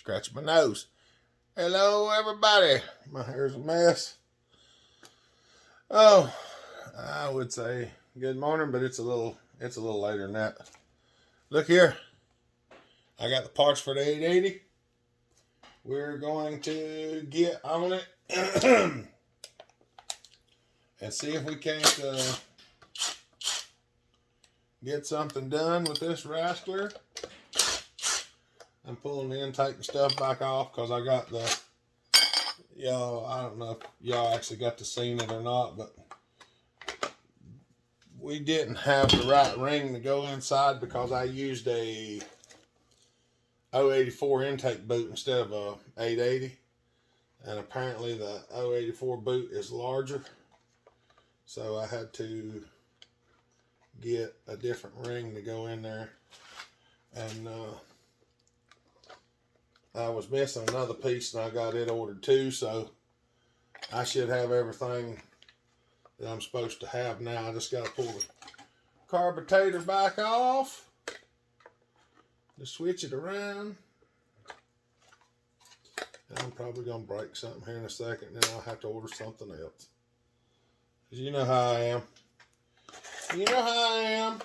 Scratching my nose. Hello, everybody. My hair's a mess. Oh, I would say good morning, but it's a little later than that. Look here. I got the parts for the 880. We're going to get on it and see if we can't get something done with this raspberry. I'm pulling the intake and stuff back off because I got the, I don't know if y'all actually got to see it or not, but we didn't have the right ring to go inside because I used a 084 intake boot instead of a 880. And apparently the 084 boot is larger. So I had to get a different ring to go in there. And I was missing another piece and I got it ordered too. So I should have everything that I'm supposed to have now. I just got to pull the carburetor back off. Just switch it around. And I'm probably going to break something here in a second. Then I'll have to order something else. Because you know how I am. You know how I am.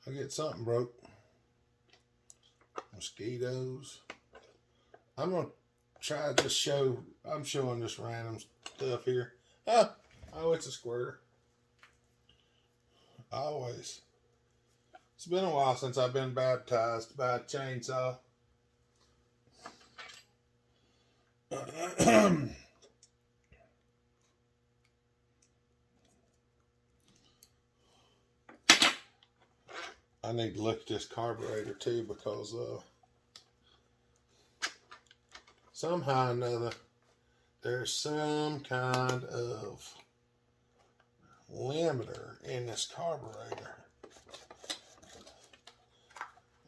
I get something broke. Mosquitoes. I'm going to try to just show. I'm showing this random stuff here. Oh, it's a squirter. Always. It's been a while since I've been baptized by a chainsaw. I need to look at this carburetor too because somehow or another there's some kind of limiter in this carburetor.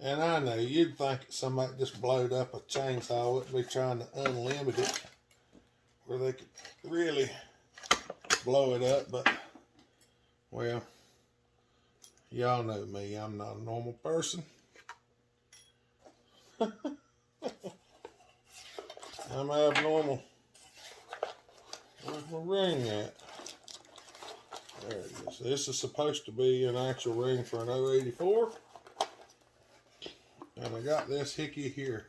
And I know you'd think somebody just blowed up a chainsaw wouldn't be trying to unlimit it where they could really blow it up, but well, y'all know me, I'm not a normal person. I'm abnormal. Where's my ring at? There it is. This is supposed to be an actual ring for an 084. And I got this hickey here.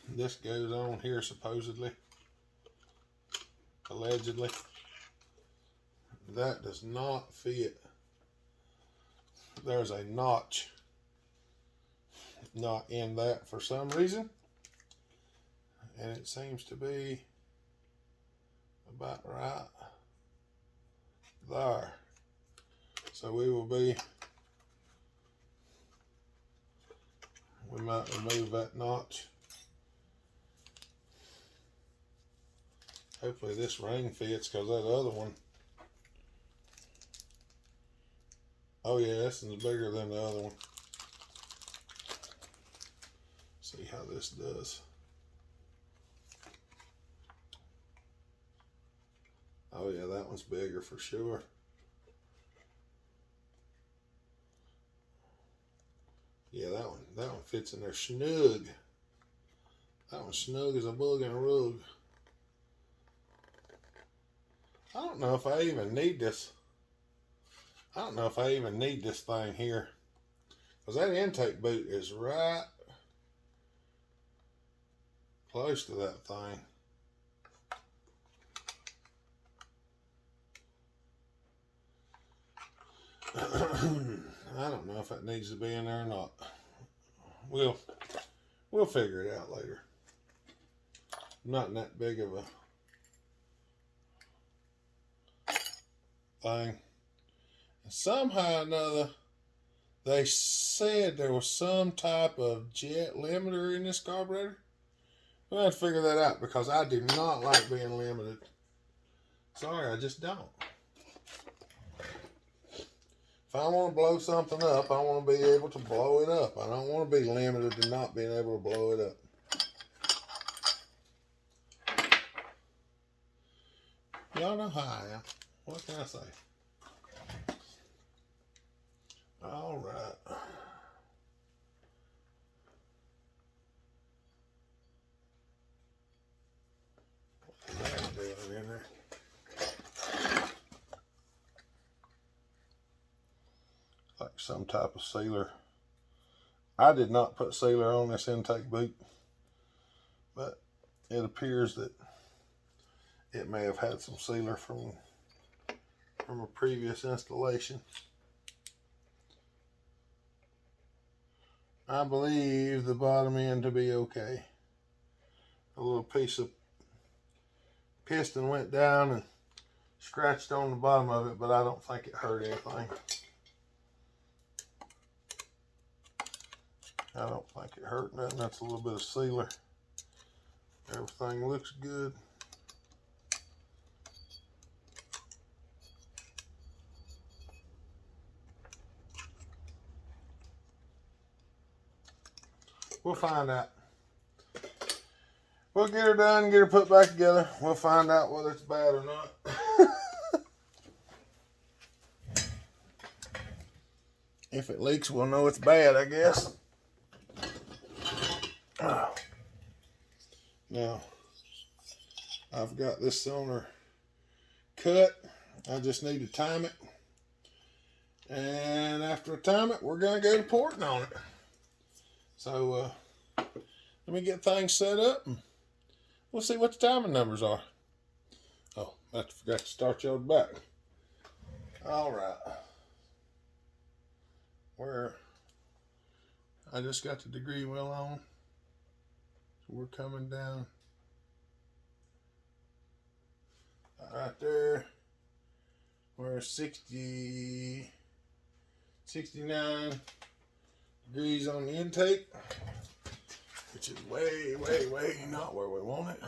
This goes on here supposedly. Allegedly. That does not fit. There's a notch not in that for some reason. And it seems to be about right there. So we might remove that notch. Hopefully this ring fits because that other one, oh yeah, this one's bigger than the other one. See how this does. Oh yeah, that one's bigger for sure. Yeah, that one fits in there snug. That one's snug as a bug in a rug. I don't know if I even need this. I don't know if I even need this thing here. Because that intake boot is right close to that thing. I don't know if that needs to be in there or not. We'll figure it out later. I'm not in that big of a thing. And somehow or another, they said there was some type of jet limiter in this carburetor. We'll have to figure that out because I do not like being limited. Sorry, I just don't. If I want to blow something up, I want to be able to blow it up. I don't want to be limited to not being able to blow it up. Y'all know how I am. What can I say? All right. like some type of sealer. I did not put sealer on this intake boot, but it appears that it may have had some sealer from a previous installation. I believe the bottom end to be okay. A little piece of piston went down and scratched on the bottom of it, but I don't think it hurt anything. I don't think it hurt nothing. That's a little bit of sealer. Everything looks good. We'll find out. We'll get her done, get her put back together. We'll find out whether it's bad or not. If it leaks, we'll know it's bad, I guess. Now, I've got this cylinder cut. I just need to time it. And after I time it, we're going to go to porting on it. So, let me get things set up and we'll see what the timing numbers are. Oh, I forgot to start you on the back. All right. I just got the degree wheel on. So we're coming down. Right there. We're 69 degrees on the intake, which is way, way, way not where we want it.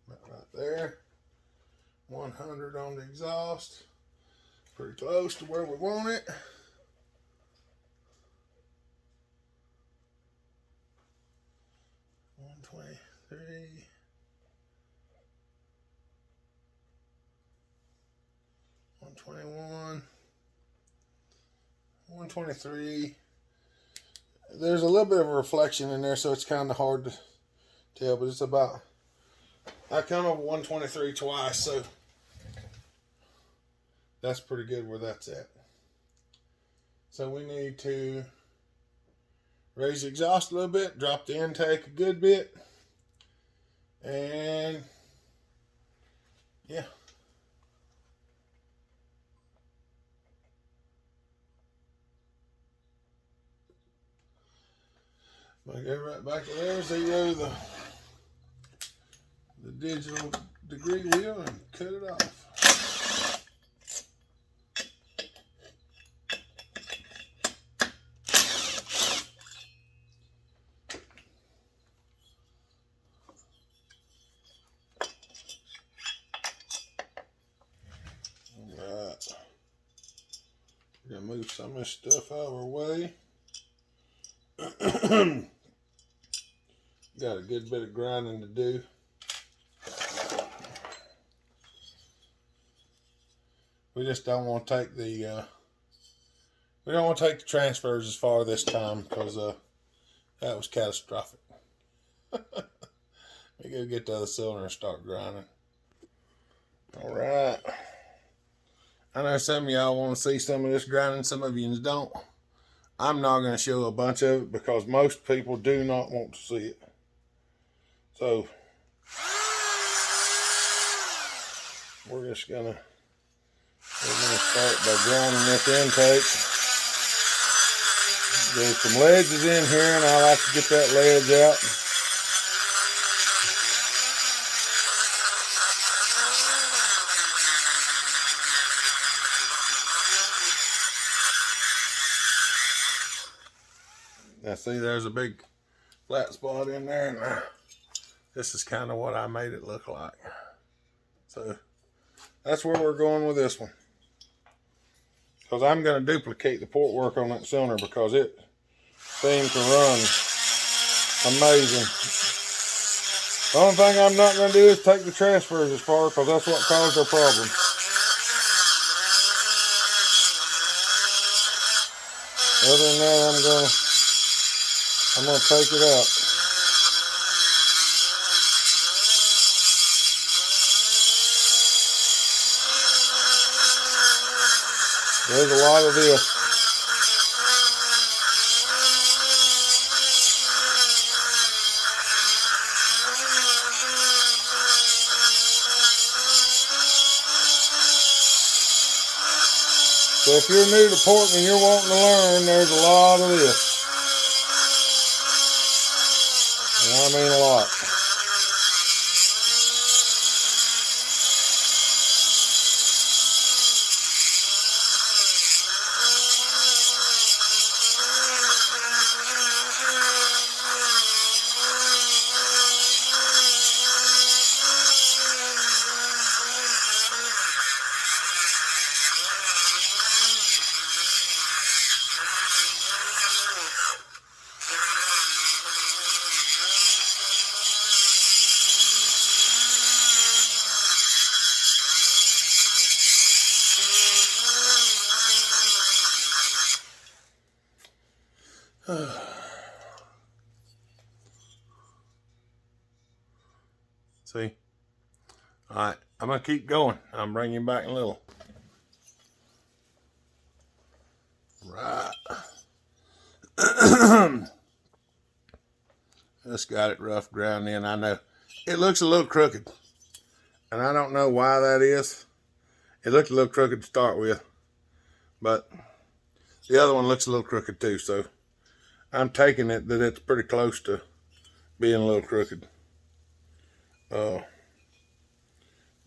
Right there. 100 on the exhaust. Pretty close to where we want it. $123. 121. 123. There's a little bit of a reflection in there, so it's kind of hard to tell, but it's about, I come over 123 twice, so that's pretty good where that's at. So we need to raise the exhaust a little bit, drop the intake a good bit, and yeah. I go right back to there, zero the digital degree wheel and cut it off. Alright. We're going to move some of this stuff out of our way. Got a good bit of grinding to do. We just don't want to take the transfers as far this time because that was catastrophic. We go get the other cylinder and start grinding. All right. I know some of y'all want to see some of this grinding, some of you don't. I'm not going to show a bunch of it because most people do not want to see it. So, we're going to start by grinding this intake. There's some ledges in here and I like to get that ledge out. Now see, there's a big flat spot in there, and this is kind of what I made it look like. So that's where we're going with this one. Because I'm going to duplicate the port work on that cylinder because it seems to run amazing. The only thing I'm not going to do is take the transfers as far because that's what caused our problem. Other than that, I'm going to take it out. There's a lot of this. So if you're new to porting and you're wanting to learn, there's a lot of this. And I mean a lot. See? Alright, I'm going to keep going. I'm bringing you back in a little. Right. Just got it rough ground in. I know. It looks a little crooked. And I don't know why that is. It looked a little crooked to start with. But the other one looks a little crooked too. So I'm taking it that it's pretty close to being a little crooked.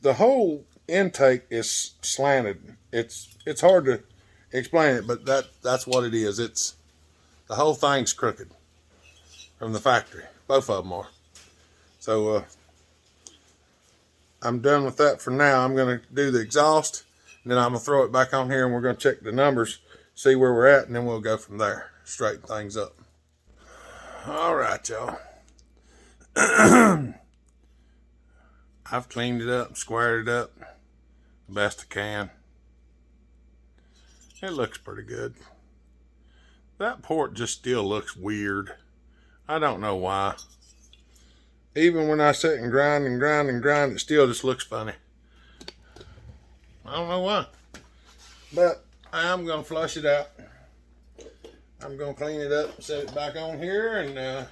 The whole intake is slanted. It's hard to explain it, but that's what it is. It's the whole thing's crooked from the factory. Both of them are. So I'm done with that for now. I'm going to do the exhaust, and then I'm going to throw it back on here, and we're going to check the numbers, see where we're at, and then we'll go from there. Straighten things up. All right, y'all. I've cleaned it up, squared it up the best I can. It looks pretty good. That port just still looks weird. I don't know why. Even when I sit and grind, it still just looks funny. I don't know why. But I am going to flush it out. I'm going to clean it up, set it back on here, and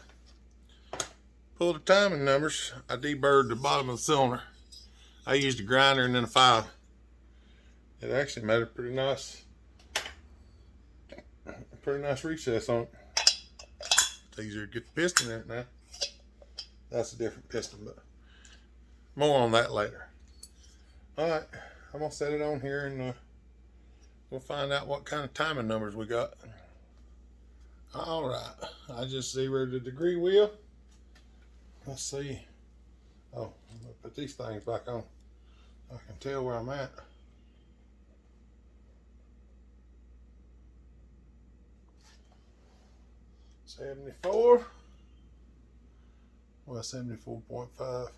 pull the timing numbers. I deburred the bottom of the cylinder. I used a grinder and then a file. It actually made a pretty nice recess on it. It's easier to get the piston in it now. That's a different piston, but more on that later. Alright, I'm going to set it on here and we'll find out what kind of timing numbers we got. Alright, I just zeroed the degree wheel. Let's see. Oh, I'm going to put these things back on. I can tell where I'm at. $74. Well, 74.5.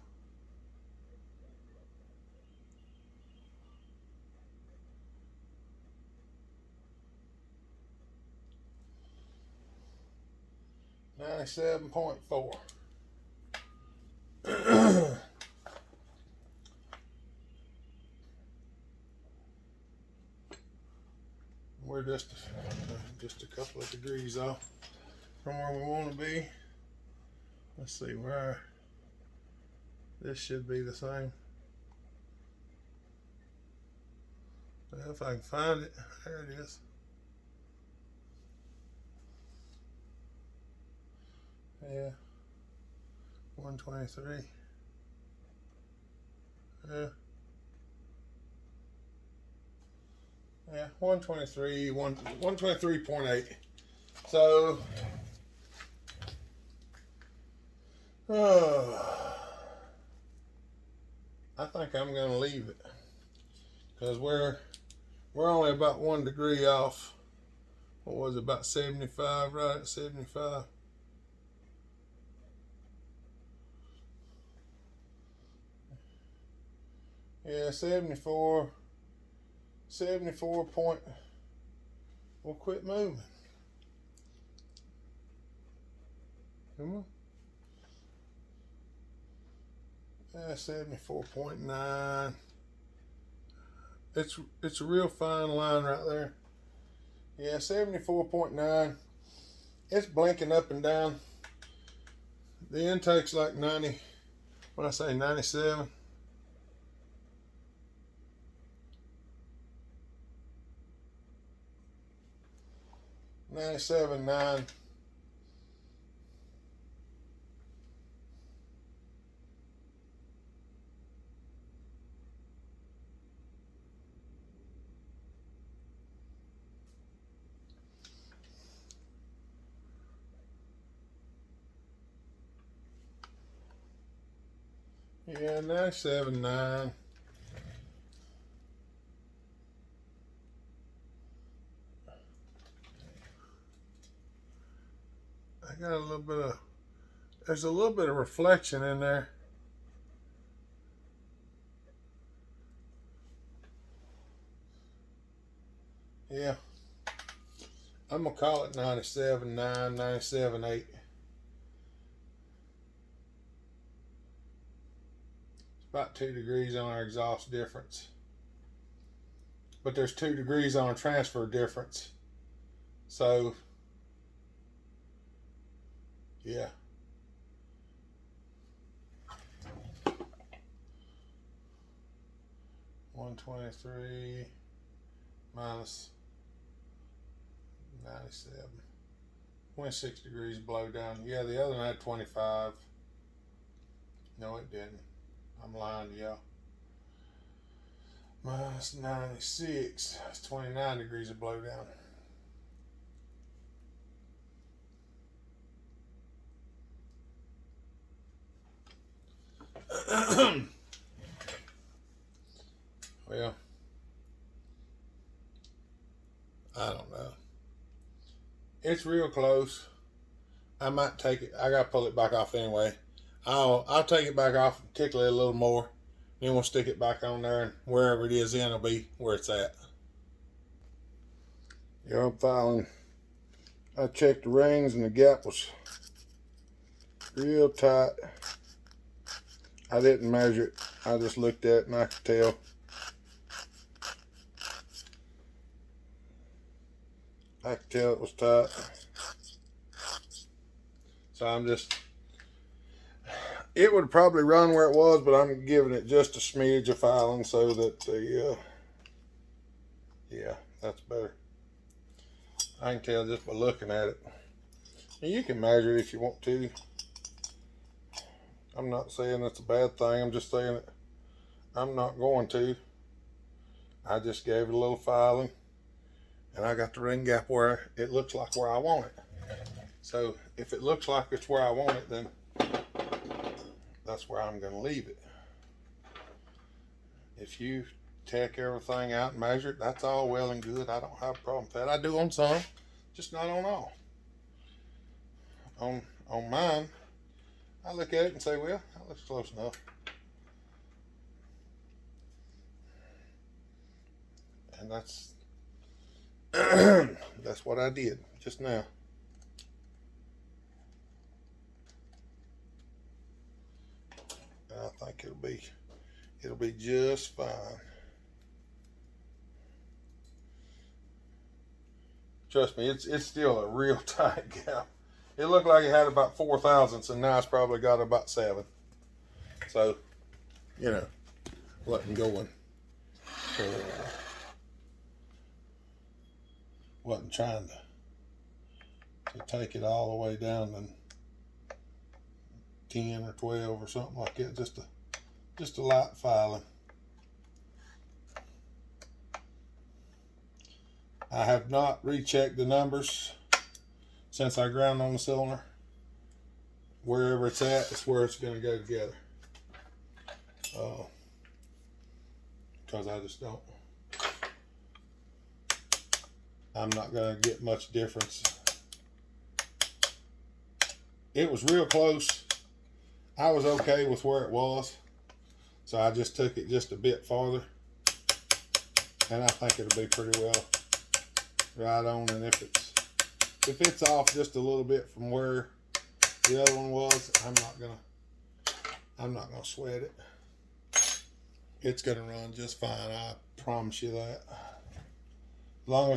$97.4. We're just a couple of degrees off from where we want to be. Let's see where this should be the same. Well, if I can find it, there it is. Yeah, 123. Yeah, 123, 123.8. So, I think I'm going to leave it because we're only about 1 degree off. What was it, about 75? Right at 75. Yeah, 74 point. We'll quit moving. Come on. Yeah, 74.9. It's a real fine line right there. Yeah, 74.9. It's blinking up and down. The intake's like 90. What I say, 97. 97.9. Yeah, 97.9. I got a little bit of, there's a little bit of reflection in there. Yeah. I'm going to call it 97.9, 97.8. About 2 degrees on our exhaust difference. But there's 2 degrees on our transfer difference. So, yeah. $123 minus 97. 26 degrees blow down. Yeah, the other one had 25. No, it didn't. I'm lying to y'all. Minus 96. That's 29 degrees of blow down. Well, I don't know. It's real close. I might take it. I gotta pull it back off anyway. I'll take it back off, tickle it a little more, then we'll stick it back on there, and wherever it is, then it'll be where it's at. Yeah, I'm filing. I checked the rings and the gap was real tight. I didn't measure it. I just looked at it and I could tell. I could tell it was tight. So I'm just, it would probably run where it was, but I'm giving it just a smidge of filing so that the, yeah, that's better. I can tell just by looking at it. And you can measure it if you want to. I'm not saying that's a bad thing. I'm just saying that I'm not going to. I just gave it a little filing, and I got the ring gap where it looks like where I want it. So if it looks like it's where I want it, then that's where I'm going to leave it. If you take everything out and measure it, that's all well and good. I don't have a problem with that. I do on some, just not on all. On mine, I look at it and say, well, that looks close enough. And that's that's what I did just now. I think it'll be just fine. Trust me, it's still a real tight gap. It looked like it had about 4 thousandths, and now it's probably got about 7. So, you know, wasn't going. Wasn't trying to take it all the way down to 10 or 12 or something like that. Just a light filing. I have not rechecked the numbers since I ground on the cylinder. Wherever it's at, it's where it's going to go together. Because I just don't. I'm not going to get much difference. It was real close. I was okay with where it was, so I just took it just a bit farther, and I think it'll be pretty well right on. And if it's off just a little bit from where the other one was, I'm not gonna sweat it. It's gonna run just fine. I promise you that. As long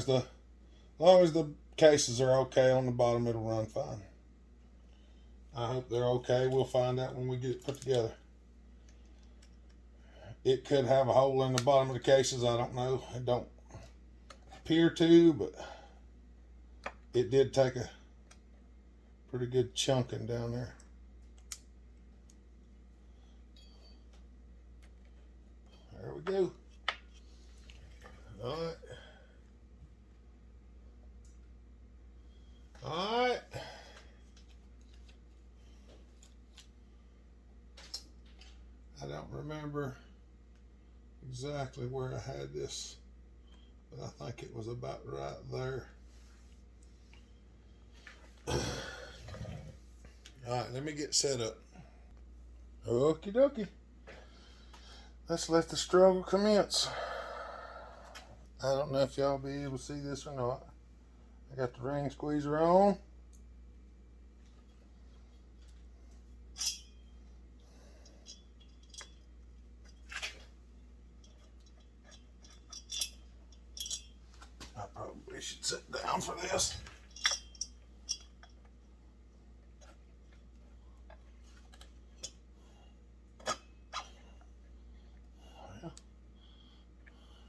long as the cases are okay on the bottom, it'll run fine. I hope they're okay. We'll find out when we get it put together. It could have a hole in the bottom of the cases. I don't know. It don't appear to, but it did take a pretty good chunking down there. There we go. All right. All right. I don't remember exactly where I had this, but I think it was about right there. All right, let me get set up. Okie dokie. Let's let the struggle commence. I don't know if y'all be able to see this or not. I got the ring squeezer on. I probably should sit down for this. Well,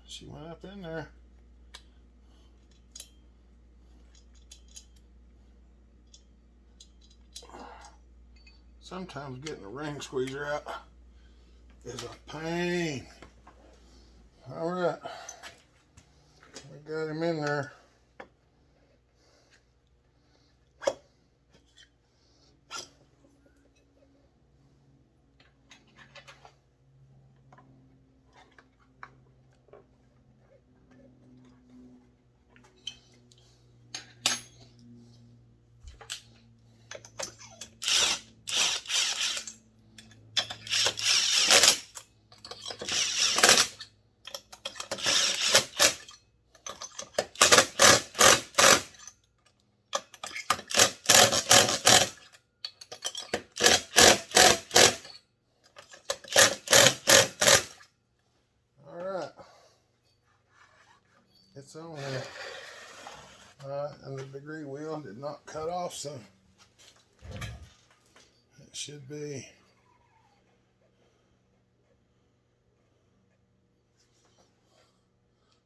she went up in there. Sometimes getting a ring squeezer out is a pain. All right, we got him in there. It's on there. And the degree wheel did not cut off, so it should be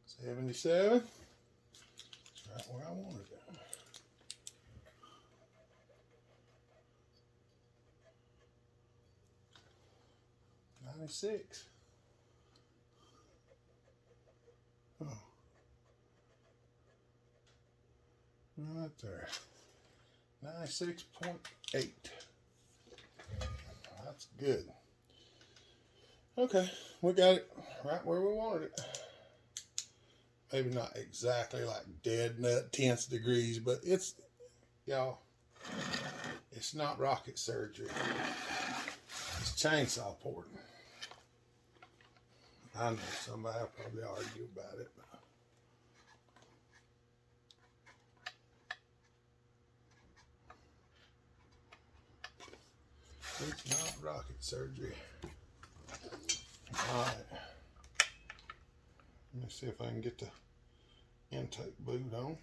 77. Right where I wanted it. 96. Oh. Right there. 96.8. That's good. Okay, we got it right where we wanted it. Maybe not exactly like dead nut tenth degrees, but it's, y'all, it's not rocket surgery. It's chainsaw porting. I know somebody will probably argue about it, but it's not rocket surgery. All right. Let me see if I can get the intake boot on.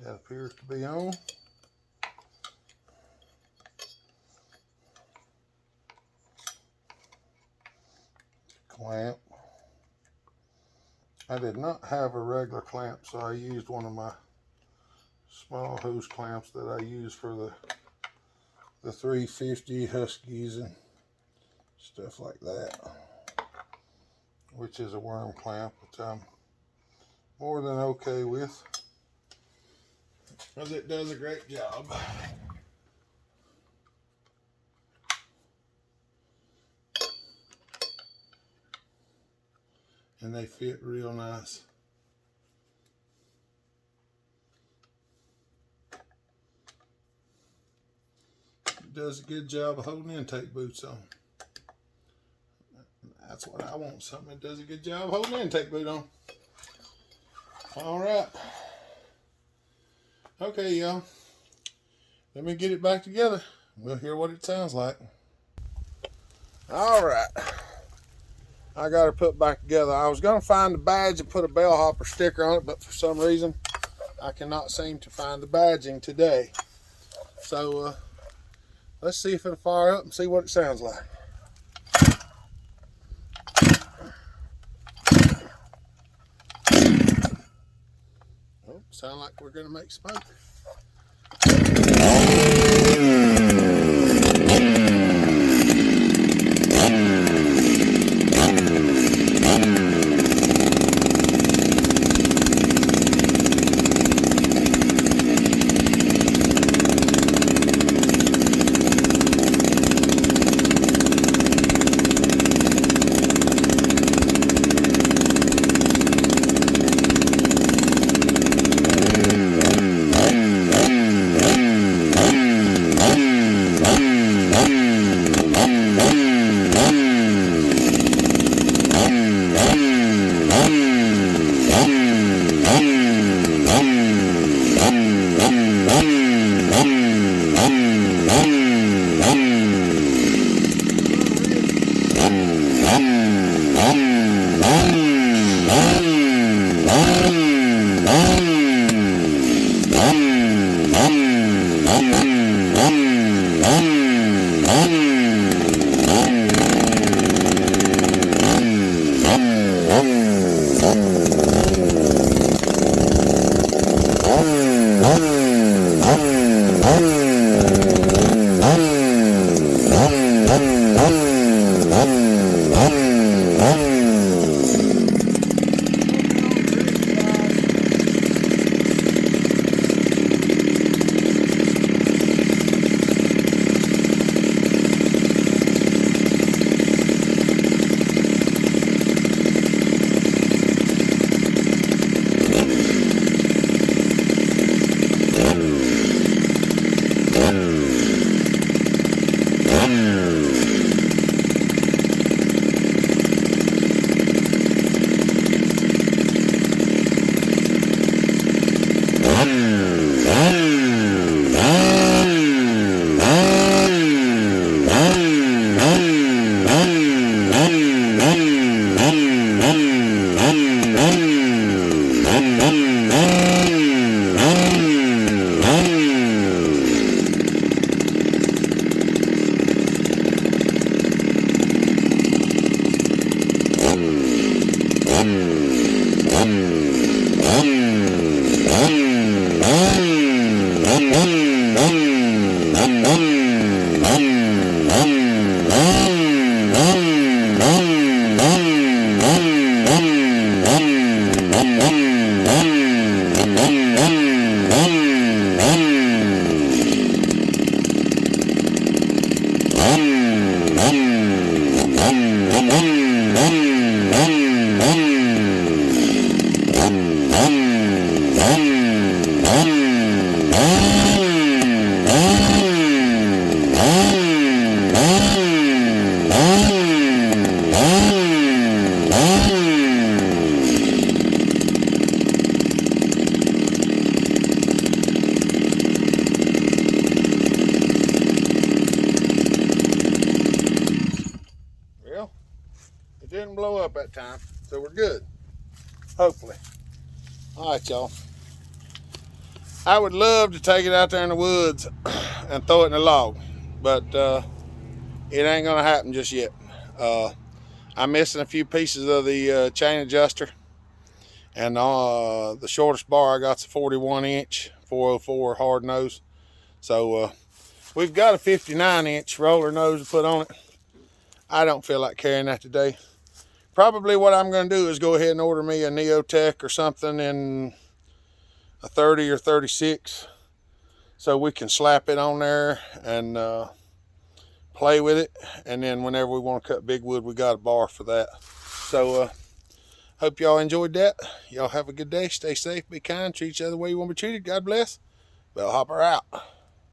That appears to be on. Clamp. I did not have a regular clamp, so I used one of my small hose clamps that I use for the 350 Huskies and stuff like that, which is a worm clamp, which I'm more than okay with, because it does a great job. And they fit real nice. It does a good job of holding intake boots on. That's what I want, something that does a good job of holding intake boot on. All right. Okay, y'all. Let me get it back together. We'll hear what it sounds like. All right. I got her put back together. I was going to find the badge and put a bellhopper sticker on it, but for some reason, I cannot seem to find the badging today. So, let's see if it'll fire up and see what it sounds like. Oh, sound like we're going to make smoke. It didn't blow up that time, so we're good. Hopefully. All right, y'all. I would love to take it out there in the woods and throw it in a log, but it ain't gonna happen just yet. I'm missing a few pieces of the chain adjuster, and the shortest bar I got's a 41 inch 404 hard nose. So we've got a 59 inch roller nose to put on it. I don't feel like carrying that today. Probably what I'm going to do is go ahead and order me a Neotech or something in a 30 or 36, so we can slap it on there and play with it. And then whenever we want to cut big wood, we got a bar for that. So hope y'all enjoyed that. Y'all have a good day. Stay safe, be kind, treat each other the way you want to be treated. God bless. Bellhopper out.